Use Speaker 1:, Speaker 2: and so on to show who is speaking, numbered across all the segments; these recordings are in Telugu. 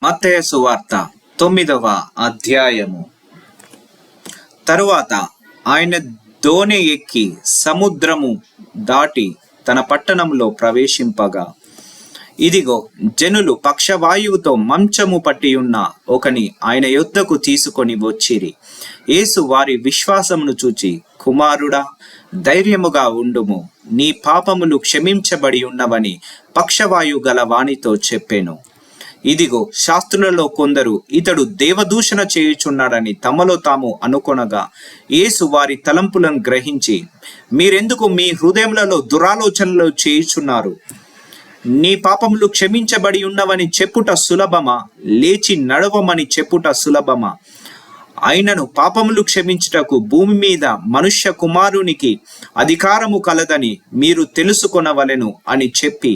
Speaker 1: మత్తయి సువార్త 9వ అధ్యాయము. తరువాత ఆయన దోణి ఎక్కి సముద్రము దాటి తన పట్టణంలో ప్రవేశింపగా, ఇదిగో జనులు పక్షవాయువుతో మంచము పట్టి ఉన్న ఒకని ఆయన యొద్దకు తీసుకొని వచ్చిరి. యేసు వారి విశ్వాసమును చూచి, కుమారుడా, ధైర్యముగా ఉండుము, నీ పాపములు క్షమించబడి ఉన్నవని పక్షవాయు గల వానితో చెప్పెను. ఇదిగో శాస్త్రులలో కొందరు ఇతడు దేవదూషణ చేయుచున్నాడని తమలో తాము అనుకొనగా, యేసు వారి తలంపులను గ్రహించి, మీరెందుకు మీ హృదయములలో దురాలోచనలు చేయుచున్నారు? నీ పాపములు క్షమించబడి ఉన్నవని చెప్పుట సులభమా, లేచి నడవమని చెప్పుట సులభమా? అయినను పాపములు క్షమించుటకు భూమి మీద మనుష్య కుమారునికి అధికారము కలదని మీరు తెలుసుకొనవలెను అని చెప్పి,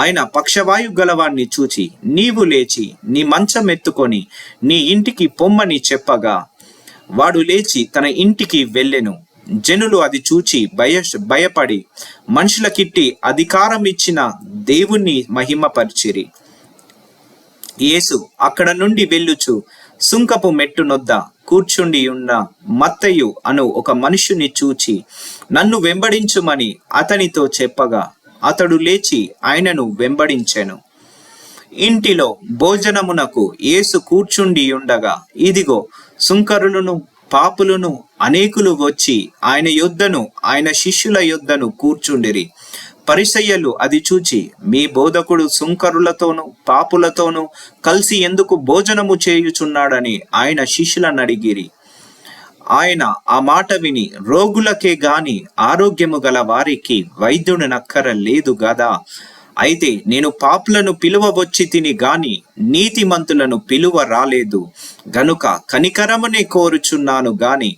Speaker 1: ఆయన పక్షవాయు గలవాణ్ణి చూచి, నీవు లేచి నీ మంచం ఎత్తుకొని నీ ఇంటికి పొమ్మని చెప్పగా, వాడు లేచి తన ఇంటికి వెళ్ళెను. జనులు అది చూచి భయపడి మనుషులకిట్టి అధికారం ఇచ్చిన దేవుణ్ణి మహిమపరిచిరి. యేసు అక్కడ నుండి వెళ్ళుచు సుంకపు మెట్టు నొద్ద కూర్చుండి ఉన్న మత్తయి అను ఒక మనుషుని చూచి, నన్ను వెంబడించుమని అతనితో చెప్పగా, అతడు లేచి ఆయనను వెంబడించెను. ఇంటిలో భోజనమునకు యేసు కూర్చుండి ఉండగా, ఇదిగో సుంకరులను పాపులను అనేకులు వచ్చి ఆయన యొద్దను ఆయన శిష్యుల యొద్దను కూర్చుండిరి. పరిసయ్యులు అది చూచి, మీ బోధకుడు సుంకరులతోనూ పాపులతోనూ కలిసి ఎందుకు భోజనము చేయుచున్నాడని ఆయన శిష్యులను అడిగిరి. ఆయన ఆ మాట విని, రోగులకే గాని ఆరోగ్యము గల వారికి వైద్యుడు నక్కర లేదు గదా, అయితే నేను పాపులను పిలువ వచ్చి తిని గాని నీతిమంతులను పిలువ రాలేదు, గనుక కనికరమునే కోరుచున్నాను గాని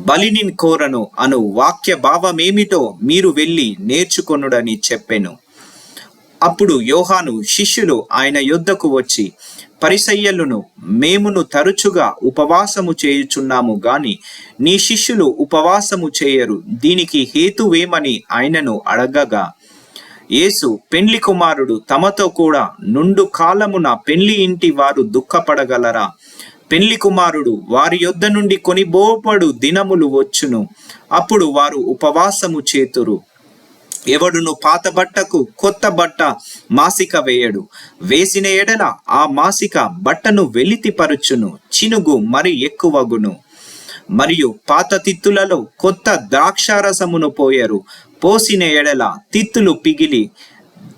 Speaker 1: బలిని కోరను అను వాక్య భావమేమిటో మీరు వెళ్ళి నేర్చుకొనుడని చెప్పెను. అప్పుడు యోహాను శిష్యులు ఆయన యొద్దకు వచ్చి, పరిసయ్యులను మేమును తరచుగా ఉపవాసము చేయుచున్నాము గాని నీ శిష్యులు ఉపవాసము చేయరు, దీనికి హేతువేమని ఆయనను అడగగా, యేసు, పెండ్లి కుమారుడు తమతో కూడా నుండు కాలమున పెండ్లి ఇంటి వారు దుఃఖపడగలరా? పెండ్లి కుమారుడు వారి యొద్ద నుండి కొనిబోపడు దినములు వచ్చును, అప్పుడు వారు ఉపవాసము చేతురు. ఎవడును పాత బట్టకు కొత్త బట్ట మాసిక వేయడు, వేసిన ఎడల ఆ మాసిక బట్టను వెలితిపరుచును, చినుగు మరి ఎక్కువగును. మరియు పాత తిత్తులలో కొత్త ద్రాక్షారసమును పోయరు, పోసిన ఎడల తిత్తులు పిగిలి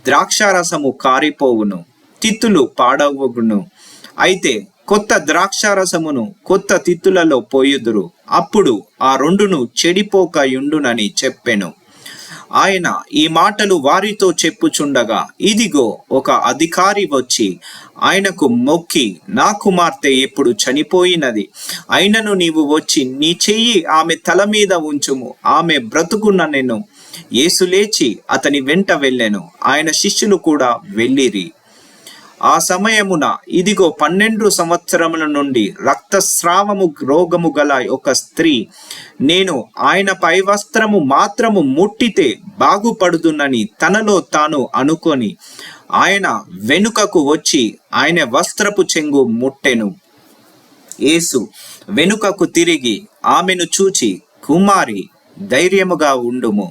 Speaker 1: ద్రాక్షారసము కారిపోవును, తిత్తులు పాడవును. అయితే కొత్త ద్రాక్షారసమును కొత్త తిత్తులలో పోయుదురు, అప్పుడు ఆ రెండును చెడిపోకయుండునని చెప్పెను. ఆయన ఈ మాటలు వారితో చెప్పుచుండగా, ఇదిగో ఒక అధికారి వచ్చి ఆయనకు మొక్కి, నా కుమార్తె ఇప్పుడు చనిపోయినది, అయినను నీవు వచ్చి నీ చెయ్యి ఆమె తల మీద ఉంచుము, ఆమె బ్రతుకునెను. యేసు లేచి అతని వెంట వెళ్ళెను. ఆయన శిష్యులు కూడా వెళ్ళిరి. ఆ సమయమున ఇదిగో 12 సంవత్సరముల నుండి రక్తస్రావము రోగము గల ఒక స్త్రీ, నేను ఆయన పై వస్త్రము మాత్రము ముట్టితే బాగుపడుదునని తనలో తాను అనుకొని ఆయన వెనుకకు వచ్చి ఆయన వస్త్రపు చెంగు ముట్టెను. యేసు వెనుకకు తిరిగి ఆమెను చూచి, కుమారి, ధైర్యముగా ఉండుము,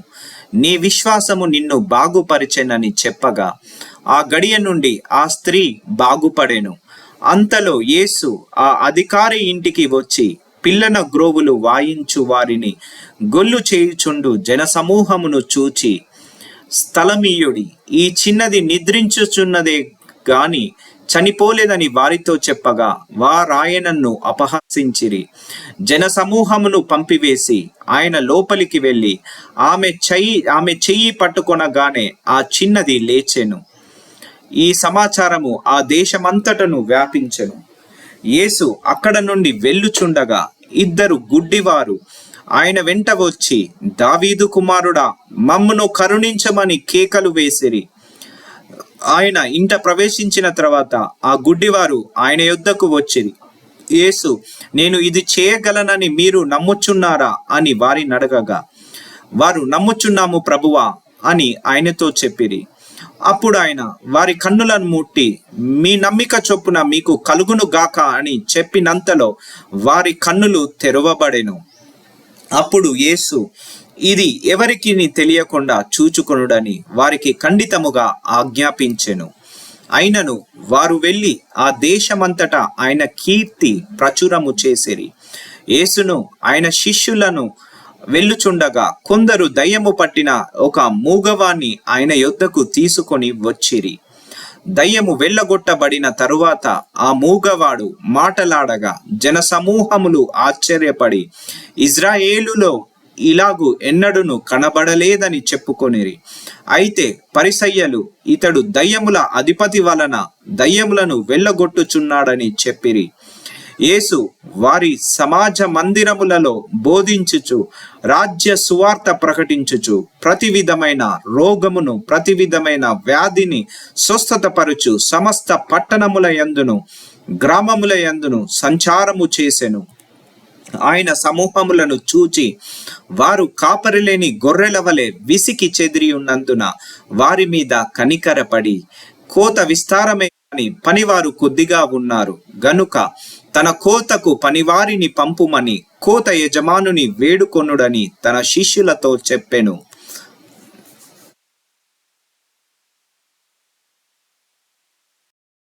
Speaker 1: నీ విశ్వాసము నిన్ను బాగుపరిచెనని చెప్పగా, ఆ గడియ నుండి ఆ స్త్రీ బాగుపడెను. అంతలో యేసు ఆ అధికారి ఇంటికి వచ్చి పిల్లన గ్రోవులు వాయించు వారిని గొల్లు చేయుచుండు జనసమూహమును చూచి, స్థలమీయుడి, ఈ చిన్నది నిద్రించుచున్నదే గాని చనిపోలేదని వారితో చెప్పగా, వారాయనను అపహసించిరి. జనసమూహమును పంపివేసి ఆయన లోపలికి వెళ్ళి ఆమె చెయ్యి పట్టుకొనగానే ఆ చిన్నది లేచెను. ఈ సమాచారము ఆ దేశమంతటను వ్యాపించెను. యేసు అక్కడ నుండి వెళ్ళుచుండగా 2 గుడ్డివారు ఆయన వెంట వచ్చి, దావీదు కుమారుడా, మమ్మును కరుణించమని కేకలు వేసిరి. ఆయన ఇంట ప్రవేశించిన తర్వాత ఆ గుడ్డివారు ఆయన యొద్దకు వచ్చిరి. యేసు, నేను ఇది చేయగలనని మీరు నమ్ముచున్నారా అని వారిని అడగగా, వారు నమ్ముచున్నాము ప్రభువా అని ఆయనతో చెప్పిరి. అప్పుడు ఆయన వారి కన్నులను ముట్టి, మీ నమ్మిక చొప్పున మీకు కలుగును గాక అని చెప్పినంతలో వారి కన్నులు తెరవబడెను. అప్పుడు యేసు, ఇది ఎవరికి తెలియకుండా చూచుకొనుడని వారికి ఖండితముగా ఆజ్ఞాపించెను. అయినను వారు వెళ్ళి ఆ దేశమంతటా ఆయన కీర్తి ప్రచురము చేసిరి. యేసును ఆయన శిష్యులను వెళ్ళుచుండగా కొందరు దయ్యము పట్టిన ఒక మూగవాణ్ణి ఆయన యొద్దకు తీసుకొని వచ్చిరి. దయ్యము వెళ్ళగొట్టబడిన తరువాత ఆ మూగవాడు మాటలాడగా జనసమూహములు ఆశ్చర్యపడి, ఇజ్రాయేలులో ఇలాగు ఎన్నడూను కనబడలేదని చెప్పుకొనిరి. అయితే పరిసయ్యులు, ఇతడు దయ్యముల అధిపతి వలన దయ్యములను వెళ్ళగొట్టుచున్నాడని చెప్పిరి. యేసు వారి సమాజ మందిరములలో బోధించుచు, రాజ్య సువార్త ప్రకటించుచు, ప్రతి విధమైన రోగమును, ప్రతి విధమైన వ్యాధిని స్వస్థతపరచు సమస్త పట్టణముల యందును గ్రామముల యందును సంచారము చేసెను. ఆయన సమూహములను చూచి వారు కాపరిలేని గొర్రెల వలె విసికి చెదిరి ఉన్నందున వారి మీద కనికరపడి, కోత విస్తారమే కానీ పనివారు కొద్దిగా ఉన్నారు గనుక తన కోతకు పనివారిని పంపుమని కోత యజమానుని వేడుకొనుడని తన శిష్యులతో చెప్పెను.